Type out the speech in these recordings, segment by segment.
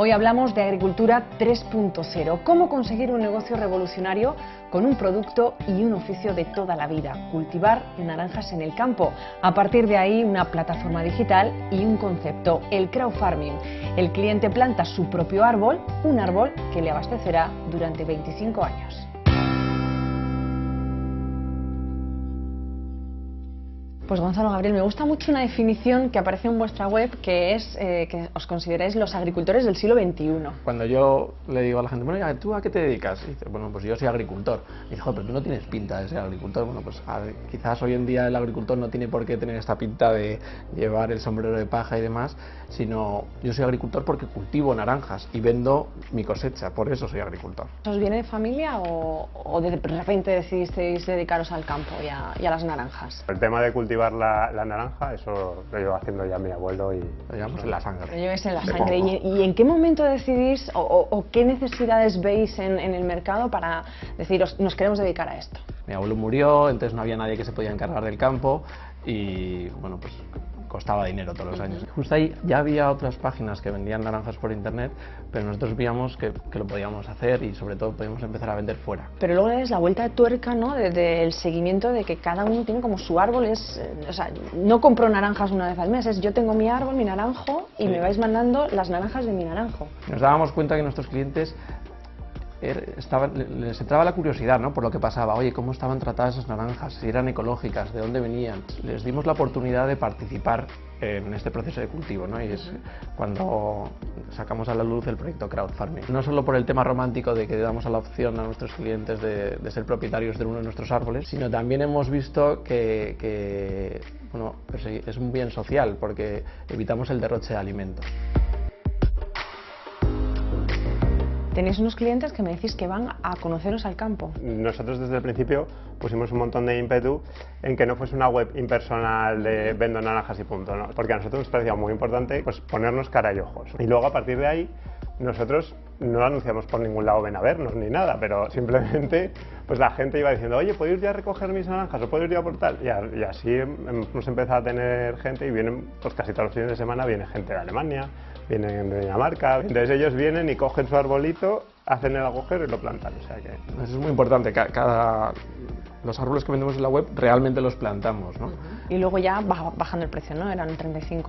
Hoy hablamos de agricultura 3.0, cómo conseguir un negocio revolucionario con un producto y un oficio de toda la vida, cultivar naranjas en el campo. A partir de ahí, una plataforma digital y un concepto, el crowdfarming. El cliente planta su propio árbol, un árbol que le abastecerá durante 25 años. Pues Gonzalo, Gabriel, me gusta mucho una definición que aparece en vuestra web, que es que os consideráis los agricultores del siglo XXI. Cuando yo le digo a la gente, bueno, ¿tú a qué te dedicas? Y dice, bueno, pues yo soy agricultor. Y dice, joder, pero tú no tienes pinta de ser agricultor. Bueno, pues quizás hoy en día el agricultor no tiene por qué tener esta pinta de llevar el sombrero de paja y demás, sino yo soy agricultor porque cultivo naranjas y vendo mi cosecha, por eso soy agricultor. ¿Os viene de familia o de repente decidisteis dedicaros al campo y a las naranjas? El tema de cultivar la naranja, eso lo llevo haciendo ya mi abuelo y lo llevamos en la sangre. Lo lleváis en la sangre. ¿Y en qué momento decidís o qué necesidades veis en el mercado para deciros, nos queremos dedicar a esto? Mi abuelo murió, entonces no había nadie que se podía encargar del campo y bueno, pues costaba dinero todos los años. Justo ahí ya había otras páginas que vendían naranjas por internet, pero nosotros veíamos que lo podíamos hacer y sobre todo podíamos empezar a vender fuera. Pero luego es la vuelta de tuerca, ¿no? Del seguimiento de que cada uno tiene como su árbol, o sea, no compro naranjas una vez al mes, yo tengo mi árbol, mi naranjo y me vais mandando las naranjas de mi naranjo. Nos dábamos cuenta que nuestros clientes les entraba la curiosidad, ¿no?, por lo que pasaba. Oye, ¿cómo estaban tratadas esas naranjas? Si eran ecológicas, ¿de dónde venían? Les dimos la oportunidad de participar en este proceso de cultivo, ¿no? Y es cuando sacamos a la luz el proyecto crowdfarming. No solo por el tema romántico de que damos a la opción a nuestros clientes de ser propietarios de uno de nuestros árboles, sino también hemos visto que bueno, pues es un bien social porque evitamos el derroche de alimentos. Tenéis unos clientes que me decís que van a conoceros al campo. Nosotros desde el principio pusimos un montón de ímpetu en que no fuese una web impersonal de vendo naranjas y punto, ¿no? Porque a nosotros nos parecía muy importante pues ponernos cara y ojos. Y luego a partir de ahí nosotros no lo anunciamos por ningún lado, ven a vernos ni nada, pero simplemente pues la gente iba diciendo, oye, ¿puedo ir ya a recoger mis naranjas o puedo ir ya por tal? Y así hemos empezado a tener gente y vienen, pues casi todos los fines de semana viene gente de Alemania, vienen de Dinamarca, entonces ellos vienen y cogen su arbolito, hacen el agujero y lo plantan, o sea que... Eso es muy importante, los árboles que vendemos en la web realmente los plantamos, ¿no? Y luego ya va bajando el precio, ¿no? Eran 36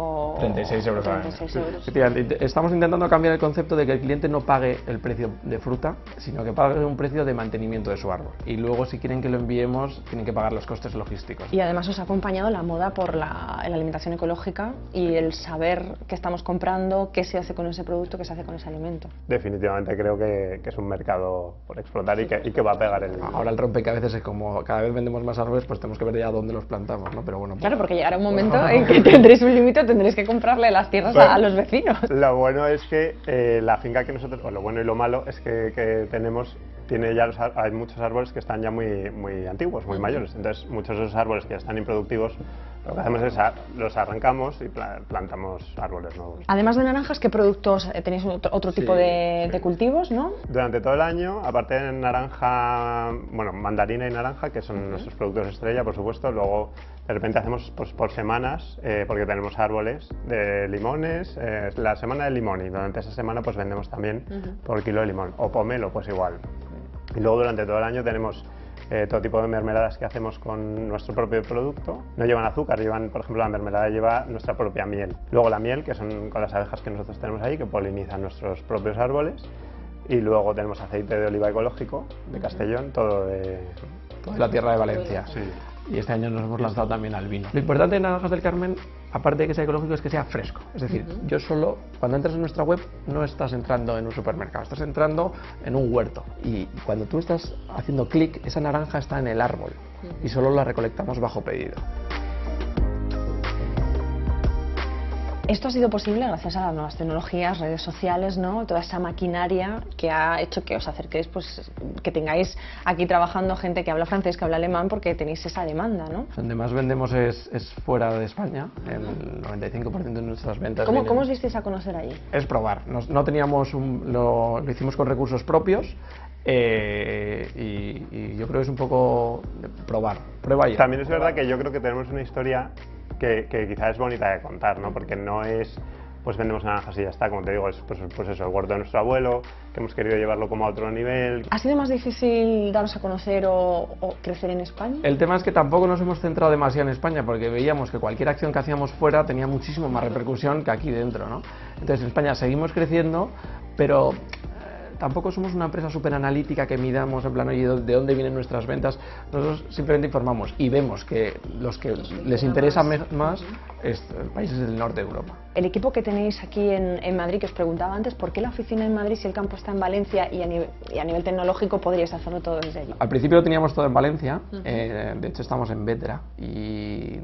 euros. 36 euros. Estamos intentando cambiar el concepto de que el cliente no pague el precio de fruta, sino que pague un precio de mantenimiento de su árbol. Y luego, si quieren que lo enviemos, tienen que pagar los costes logísticos. Y además os ha acompañado la moda por la alimentación ecológica y el saber qué estamos comprando, qué se hace con ese producto, qué se hace con ese alimento. Definitivamente creo que es un mercado por explotar y que va a pegar el... Ahora el rompecabezas es como cada vez vendemos más árboles, pues tenemos que ver ya dónde los plantamos, ¿no? Pero bueno, claro, porque llegará un momento en que tendréis un límite, tendréis que comprarle las tierras a los vecinos. Lo bueno es que la finca que nosotros, o lo bueno y lo malo es que hay muchos árboles que están ya muy antiguos, muy mayores, entonces muchos de esos árboles que ya están improductivos, lo que hacemos es los arrancamos y plantamos árboles nuevos. Además de naranjas, ¿qué productos tenéis otro tipo de cultivos, no? Durante todo el año, aparte de naranja, bueno, mandarina y naranja, que son nuestros productos estrella, por supuesto, luego de repente hacemos pues, por semanas, porque tenemos árboles de limones, la semana del limón, y durante esa semana pues vendemos también por kilo de limón, o pomelo, pues igual. Y luego durante todo el año tenemos todo tipo de mermeladas que hacemos con nuestro propio producto. No llevan azúcar, por ejemplo, la mermelada lleva nuestra propia miel. Luego la miel, que son con las abejas que nosotros tenemos ahí, que polinizan nuestros propios árboles. Y luego tenemos aceite de oliva ecológico de Castellón, todo de la tierra de Valencia. Sí. Y este año nos hemos lanzado también al vino. Lo importante de Naranjas del Carmen, aparte de que sea ecológico, es que sea fresco. Es decir, cuando entras en nuestra web no estás entrando en un supermercado, estás entrando en un huerto. Y cuando tú estás haciendo clic, esa naranja está en el árbol y solo la recolectamos bajo pedido. Esto ha sido posible gracias a las nuevas tecnologías, redes sociales, ¿no? Toda esa maquinaria que ha hecho que os acerquéis, pues, que tengáis aquí trabajando gente que habla francés, que habla alemán, porque tenéis esa demanda, ¿no? Donde más vendemos es fuera de España, el 95% de nuestras ventas. ¿Cómo os disteis a conocer allí? Es probar. No teníamos lo hicimos con recursos propios. Y yo creo que es un poco de probar, prueba ya. También es verdad que yo creo que tenemos una historia que quizás es bonita de contar, ¿no? Porque no es pues vendemos naranjas y ya está. Como te digo, es pues eso, el huerto de nuestro abuelo, que hemos querido llevarlo como a otro nivel. ¿Ha sido más difícil daros a conocer o crecer en España? El tema es que tampoco nos hemos centrado demasiado en España, porque veíamos que cualquier acción que hacíamos fuera tenía muchísimo más repercusión que aquí dentro, ¿no? Entonces en España seguimos creciendo, pero tampoco somos una empresa súper analítica que midamos en plan, oye, de dónde vienen nuestras ventas. Nosotros simplemente informamos y vemos que los que les interesa más es países del norte de Europa. El equipo que tenéis aquí en Madrid, que os preguntaba antes, ¿por qué la oficina en Madrid si el campo está en Valencia y a nivel tecnológico podríais hacerlo todo desde allí? Al principio lo teníamos todo en Valencia, de hecho estamos en Vétera y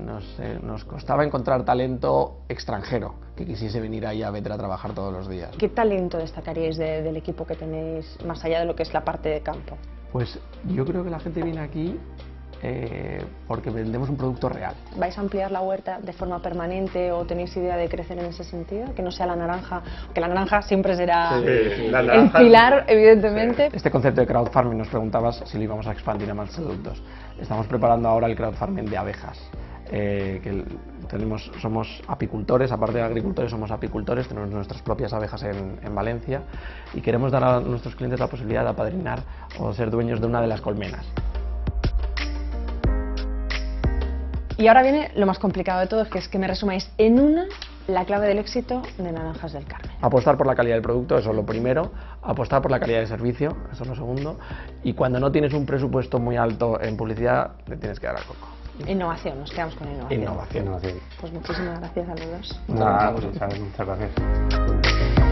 nos costaba encontrar talento extranjero que quisiese venir ahí a Vétera a trabajar todos los días. ¿Qué talento destacaríais del equipo que tenéis más allá de lo que es la parte de campo? Pues yo creo que la gente viene aquí porque vendemos un producto real. ¿Vais a ampliar la huerta de forma permanente o tenéis idea de crecer en ese sentido? Que no sea la naranja, porque la naranja siempre será el pilar, evidentemente. Sí. Este concepto de crowdfarming, nos preguntabas si lo íbamos a expandir a más productos. Estamos preparando ahora el crowdfarming de abejas. Somos apicultores, aparte de agricultores somos apicultores, tenemos nuestras propias abejas en Valencia y queremos dar a nuestros clientes la posibilidad de apadrinar o ser dueños de una de las colmenas. Y ahora viene lo más complicado de todo, que es que me resumáis en una la clave del éxito de Naranjas del Carmen. Apostar por la calidad del producto, eso es lo primero. Apostar por la calidad del servicio, eso es lo segundo. Y cuando no tienes un presupuesto muy alto en publicidad, le tienes que dar al coco. Innovación, nos quedamos con innovación. Innovación. Pues muchísimas gracias a los dos. Muchas gracias.